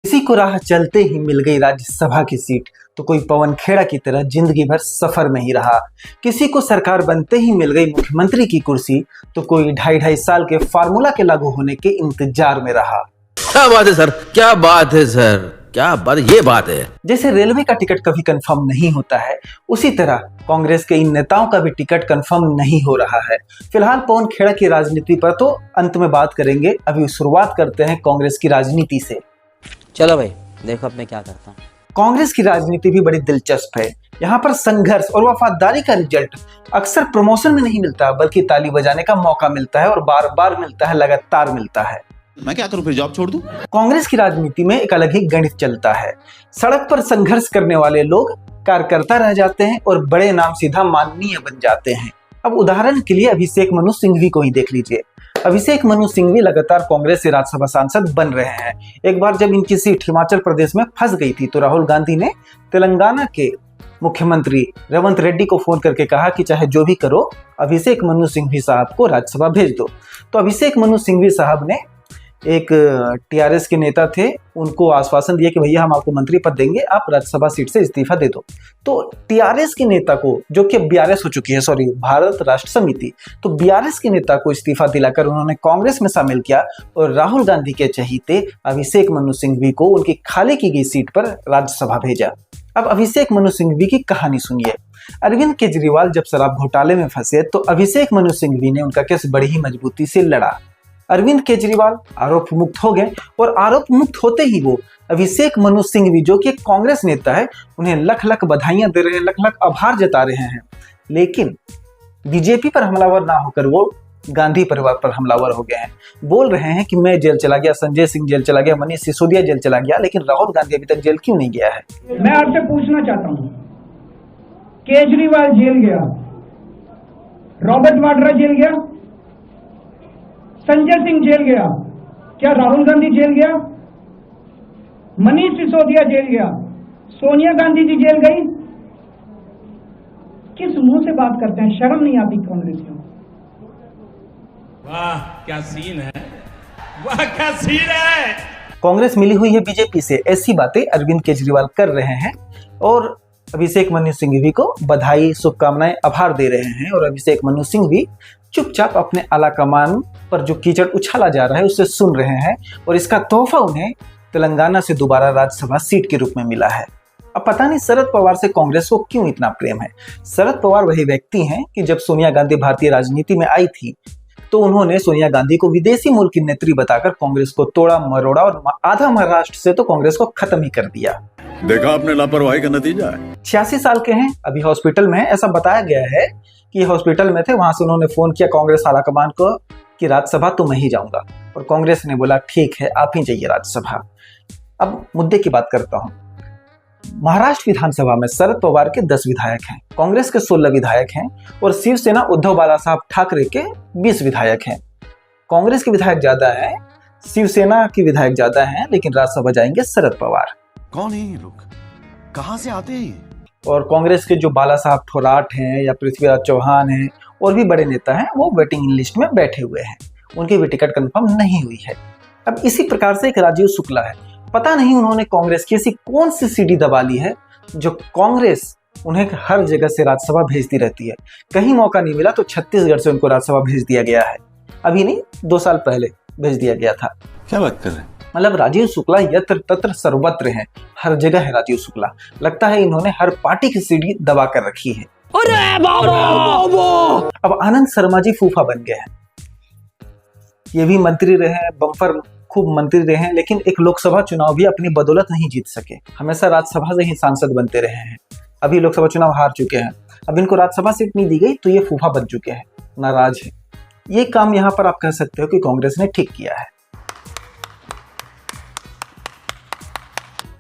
किसी को राह चलते ही मिल गई राज्यसभा की सीट तो कोई पवन खेड़ा की तरह जिंदगी भर सफर में ही रहा। किसी को सरकार बनते ही मिल गई मुख्यमंत्री की कुर्सी तो कोई 2.5 साल के फार्मूला के लागू होने के इंतजार में रहा। क्या बात है सर, क्या बात है सर, क्या बात, ये बात है। जैसे रेलवे का टिकट कभी कंफर्म नहीं होता है, उसी तरह कांग्रेस के इन नेताओं का भी टिकट कंफर्म नहीं हो रहा है। फिलहाल पवन खेड़ा की राजनीति पर तो अंत में बात करेंगे, अभी शुरुआत करते हैं कांग्रेस की राजनीति से। चलो भाई देखो अब मैं क्या करता हूँ। कांग्रेस की राजनीति भी बड़ी दिलचस्प है। यहाँ पर संघर्ष और वफादारी का रिजल्ट अक्सर प्रमोशन में नहीं मिलता, बल्कि ताली बजाने का मौका मिलता है और बार बार मिलता है, लगातार मिलता है। मैं क्या करूं, फिर जॉब छोड़ दूं? कांग्रेस की राजनीति में एक अलग ही गणित चलता है। सड़क पर संघर्ष करने वाले लोग कार्यकर्ता रह जाते हैं और बड़े नाम सीधा माननीय बन जाते हैं। अब उदाहरण के लिए अभिषेक मनु सिंघवी को ही देख लीजिए। अभिषेक मनु सिंघवी लगातार कांग्रेस से राज्यसभा सांसद बन रहे हैं। एक बार जब इनकी सीट हिमाचल प्रदेश में फंस गई थी तो राहुल गांधी ने तेलंगाना के मुख्यमंत्री रेवंत रेड्डी को फोन करके कहा कि चाहे जो भी करो, अभिषेक मनु सिंघवी साहब को राज्यसभा भेज दो। तो अभिषेक मनु सिंघवी साहब ने एक टीआरएस के नेता थे, उनको आश्वासन दिया कि भैया हम आपको मंत्री पद देंगे, आप राज्यसभा सीट से इस्तीफा दे दो। तो टीआरएस के नेता को, जो कि बीआरएस हो चुकी है, सॉरी भारत राष्ट्र समिति, तो बीआरएस के नेता को इस्तीफा दिलाकर उन्होंने कांग्रेस में शामिल किया और राहुल गांधी के चहीते अभिषेक मनु सिंघवी को उनकी खाली की गई सीट पर राज्यसभा भेजा। अब अभिषेक मनु सिंघवी की कहानी सुनिए। अरविंद केजरीवाल जब शराब घोटाले में फंसे तो अभिषेक मनु सिंघवी ने उनका केस बड़ी ही मजबूती से लड़ा। अरविंद केजरीवाल आरोप मुक्त हो गए और आरोप मुक्त होते ही वो अभिषेक मनु सिंघवी, जो कि एक कांग्रेस नेता है, उन्हें लख लख बधाइयां दे रहे हैं, लख लख आभार जता रहे हैं। लेकिन बीजेपी पर हमलावर ना होकर वो गांधी परिवार पर हमलावर हो गए हैं। बोल रहे हैं कि मैं जेल चला गया, संजय सिंह जेल चला गया, मनीष सिसोदिया जेल चला गया, लेकिन राहुल गांधी अभी तक जेल क्यों नहीं गया है? मैं आपसे पूछना चाहता हूं, केजरीवाल जेल गया, रॉबर्ट वाड्रा जेल गया, संजय सिंह जेल गया, क्या राहुल गांधी जेल गया? मनीष सिसोदिया जेल गया, सोनिया गांधी जी जेल गई? किस मुंह से बात करते हैं? शर्म नहीं आती कांग्रेस को? वाह क्या सीन है, वाह क्या सीन है। कांग्रेस मिली हुई है बीजेपी से, ऐसी बातें अरविंद केजरीवाल कर रहे हैं और अभिषेक मनु सिंघवी को बधाई, शुभकामनाएं, आभार दे रहे हैं। और अभिषेक मनु सिंघवी चुपचाप अपने आला कमान पर जो कीचड़ उछाला जा रहा है उसे सुन रहे हैं और इसका तोहफा उन्हें तेलंगाना से दोबारा राज्यसभा सीट के रूप में मिला है। अब पता नहीं शरद पवार से कांग्रेस को क्यों इतना प्रेम है। शरद पवार वही व्यक्ति हैं कि जब सोनिया गांधी भारतीय राजनीति में आई थी तो उन्होंने सोनिया गांधी को विदेशी मूल की नेत्री बताकर कांग्रेस को तोड़ा मरोड़ा और आधा महाराष्ट्र से तो कांग्रेस को खत्म ही कर दिया। देखा आपने लापरवाही का नतीजा है। 86 साल के हैं, अभी हॉस्पिटल में है। ऐसा बताया गया है कि हॉस्पिटल में थे, वहां से उन्होंने फोन किया कांग्रेस आलाकमान को कि राज्यसभा तो मैं ही जाऊंगा, और कांग्रेस ने बोला ठीक है आप ही जाइए राज्यसभा। अब मुद्दे की बात करता हूं। महाराष्ट्र विधानसभा में शरद पवार के 10 विधायक हैं, कांग्रेस के 16 विधायक हैं और शिवसेना उद्धव बालासाहब ठाकरे के 20 विधायक हैं। कांग्रेस के विधायक ज्यादा हैं, शिवसेना के विधायक ज्यादा हैं, लेकिन राज्यसभा जाएंगे शरद पवार। कौन है ये लोग, कहां से आते हैं? और कांग्रेस के जो बाला साहब ठोराट हैं या पृथ्वीराज चौहान हैं और भी बड़े नेता हैं, वो वेटिंग लिस्ट में बैठे हुए हैं, उनकी भी टिकट कंफर्म नहीं हुई है। अब इसी प्रकार से एक राजीव शुक्ला है, पता नहीं उन्होंने कांग्रेस की ऐसी कौन सी सीढ़ी दबा ली है जो कांग्रेस उन्हें हर जगह से राज्यसभा भेजती रहती है। कहीं मौका नहीं मिला तो छत्तीसगढ़ से उनको राज्यसभा भेज दिया गया है। अभी नहीं, 2 साल पहले भेज दिया गया था। क्या बात कर रहे हैं? मतलब राजीव शुक्ला यत्र तत्र सर्वत्र हैं, हर जगह है राजीव शुक्ला। लगता है इन्होंने हर पार्टी की सीढ़ी दबा कर रखी है। अब आनंद शर्मा जी फूफा बन गए हैं। ये भी मंत्री रहे हैं, बम्पर खूब मंत्री रहे हैं, लेकिन एक लोकसभा चुनाव भी अपनी बदौलत नहीं जीत सके। हमेशा राज्यसभा से ही सांसद बनते रहे हैं। अभी लोकसभा चुनाव हार चुके हैं, अब इनको राज्यसभा सीट नहीं दी गई तो ये फूफा बन चुके हैं, नाराज है। ये काम यहाँ पर आप कह सकते हो कि कांग्रेस ने ठीक किया है।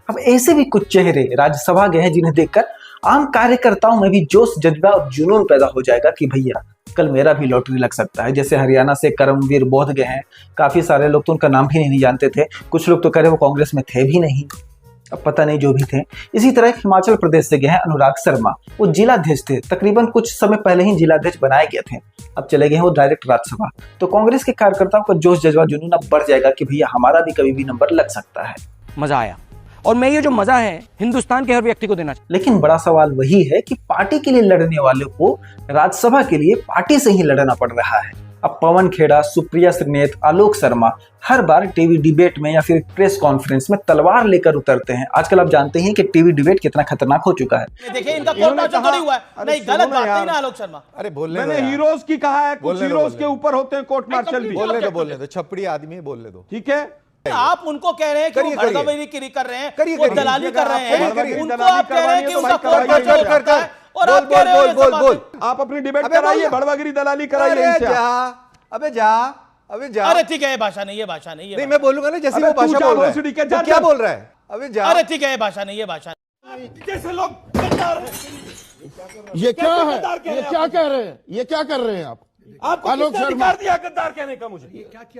अब ऐसे भी कुछ चेहरे राज्यसभा गए हैं जिन्हें देखकर आम कार्यकर्ताओं में भी जोश, जज्बा और जुनून पैदा हो जाएगा कि भैया कल मेरा भी लॉटरी लग सकता है। जैसे हरियाणा से करमवीर बोध गए हैं, काफी सारे लोग तो उनका नाम भी नहीं जानते थे, कुछ लोग तो कह रहे वो कांग्रेस में थे भी नहीं, अब पता नहीं जो भी थे। इसी तरह हिमाचल प्रदेश से गए हैं अनुराग शर्मा, वो जिलाध्यक्ष थे, तकरीबन कुछ समय पहले ही जिलाध्यक्ष बनाए गए थे, अब चले गए हैं वो डायरेक्ट राज्यसभा। तो कांग्रेस के कार्यकर्ताओं का जोश, जज्बा, जुनून अब बढ़ जाएगा कि भैया हमारा भी कभी भी नंबर लग सकता है। मजा आया। और मैं ये जो मजा है हिंदुस्तान के हर व्यक्ति को देना चाहता लेकिन बड़ा सवाल वही है कि पार्टी के लिए लड़ने वालों को राज्यसभा के लिए पार्टी से ही लड़ना पड़ रहा है। अब पवन खेड़ा, सुप्रिया श्रीनेत, आलोक शर्मा हर बार टीवी डिबेट में या फिर प्रेस कॉन्फ्रेंस में तलवार लेकर उतरते हैं। आजकल आप जानते हैं कि टीवी डिबेट कितना खतरनाक हो चुका है। देखिए इनका कोर्ट मार्शल थोड़ी हुआ है। नहीं, गलत बात है ना आलोक शर्मा। अरे बोलने मैंने हीरोज की कहा है, कुछ हीरोज के ऊपर होते हैं कोर्ट मार्शल भी। बोलने दो छपड़ी आदमी बोलने दो, ठीक है। आप उनको कह रहे हैं कि वो भड़कागिरी कर रहे हैं, वो दलाली कर रहे हैं, उनको आप कह रहे हैं कि उनका कोर्ट मार्शल करता है और आप कह रहे हैं बोल आप अपनी डिबेट कराइए, भड़कागिरी दलाली कराइए इनसे। अबे जा। अरे ठीक है, ये भाषा नहीं, ये भाषा नहीं, नहीं मैं बोलूंगा ना जैसे वो भाषा बोल रहा है। क्या बोल रहा है? अबे जा। अरे ठीक है, ये भाषा नहीं, ये भाषा जैसे लोग ये क्या है? ये क्या कह रहे हैं? ये क्या कर रहे हैं आप? आपको आलोक किसने शर्मा अधिकार दिया गद्दार कहने का? मुझे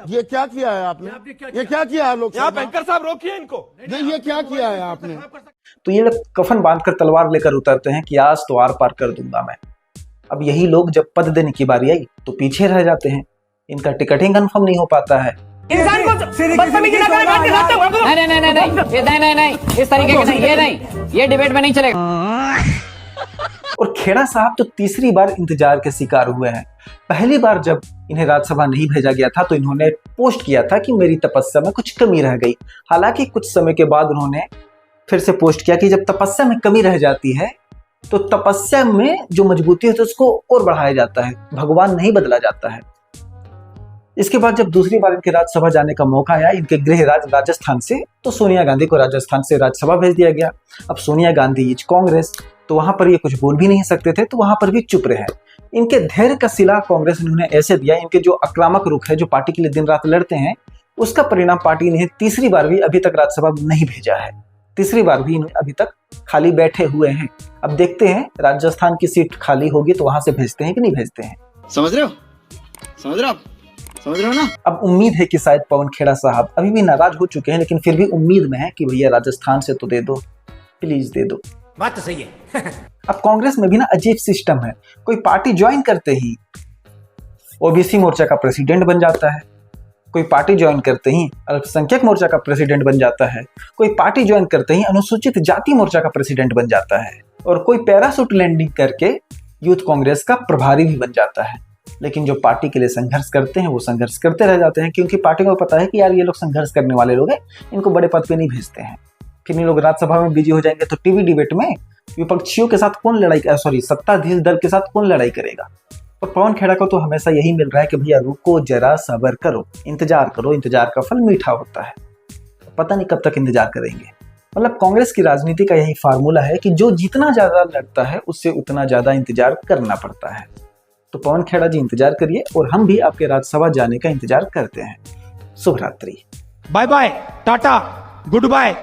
ये क्या किया है आपने? ये क्या किया है आलोक यहाँ शर्मा? बैंकर साहब रोकिए इनको। नहीं ये क्या किया है आपने? तो ये लोग कफन बांधकर तलवार लेकर उतरते हैं कि आज तो आर पार कर दूंगा मैं। अब यही लोग जब पद देने की बारी आई तो पीछे रह जाते हैं। इनका टिकट ही कंफर्म नहीं हो पाता है। इंसान को बदतमीजी ना करे, बैठ के साथ नहीं, इस तरीके के नहीं, ये नहीं, ये डिबेट में नहीं चलेगा। और खेड़ा साहब तो तीसरी बार इंतजार के शिकार हुए हैं। पहली बार जब इन्हें राज्यसभा नहीं भेजा गया था तो इन्होंने पोस्ट किया था कि मेरी तपस्या में कुछ कमी रह गई। हालांकि कुछ समय के बाद उन्होंने फिर से पोस्ट किया कि जब तपस्या में कमी रह जाती है तो तपस्या में जो मजबूती होती है उसको और बढ़ाया जाता है, भगवान नहीं बदला जाता है। इसके बाद जब दूसरी बार इनके राज्यसभा जाने का मौका आया इनके गृह राज्य राजस्थान से, तो सोनिया गांधी को राजस्थान से राज्यसभा भेज दिया गया। अब सोनिया गांधी इज कांग्रेस, तो वहां पर ये कुछ बोल भी नहीं सकते थे, तो वहां पर भी चुप रहे। इनके धैर्य का सिला कांग्रेस ने उन्हें ऐसे दिया, इनके जो आक्रामक रुख है, जो पार्टी के लिए दिन रात लड़ते हैं, उसका परिणाम पार्टी ने तीसरी बार भी अभी तक राज्यसभा नहीं भेजा है। तीसरी बार भी इन्हें अभी तक खाली बैठे हुए हैं। अब देखते हैं राजस्थान की सीट खाली होगी तो वहां से भेजते हैं कि नहीं भेजते हैं। समझ रहे हो ना? अब उम्मीद है कि शायद पवन खेड़ा साहब अभी भी नाराज हो चुके हैं, लेकिन फिर भी उम्मीद में है कि भैया राजस्थान से तो दे दो, प्लीज दे दो। बात तो सही है। अब कांग्रेस में भी ना अजीब सिस्टम है, कोई पार्टी ज्वाइन करते ही ओबीसी मोर्चा का प्रेसिडेंट बन जाता है, कोई पार्टी ज्वाइन करते ही अल्पसंख्यक मोर्चा का प्रेसिडेंट बन जाता है, कोई पार्टी ज्वाइन करते ही अनुसूचित जाति मोर्चा का प्रेसिडेंट बन जाता है, और कोई पैराशूट लैंडिंग करके यूथ कांग्रेस का प्रभारी भी बन जाता है। लेकिन जो पार्टी के लिए संघर्ष करते हैं वो संघर्ष करते रह जाते हैं, क्योंकि पार्टी को पता है कि यार ये लोग संघर्ष करने वाले लोग हैं, इनको बड़े पद पे नहीं भेजते हैं। फिर ये लोग राज्यसभा में बिजी हो जाएंगे तो टीवी डिबेट में विपक्षियों के साथ कौन लड़ाई, सत्ताधीश दल के साथ कौन लड़ाई करेगा। और पवन खेड़ा को तो हमेशा यही मिल रहा है कि भैया रुको जरा, सब्र करो, इंतजार करो, इंतजार का फल मीठा होता है। पता नहीं कब तक इंतजार करेंगे। मतलब कांग्रेस की राजनीति का यही फार्मूला है कि जो जितना ज्यादा लड़ता है उससे उतना ज्यादा इंतजार करना पड़ता है। तो पवन खेड़ा जी इंतजार करिए और हम भी आपके राज्यसभा जाने का इंतजार करते हैं। शुभ रात्रि। बाय बाय, टाटा, गुड बाय।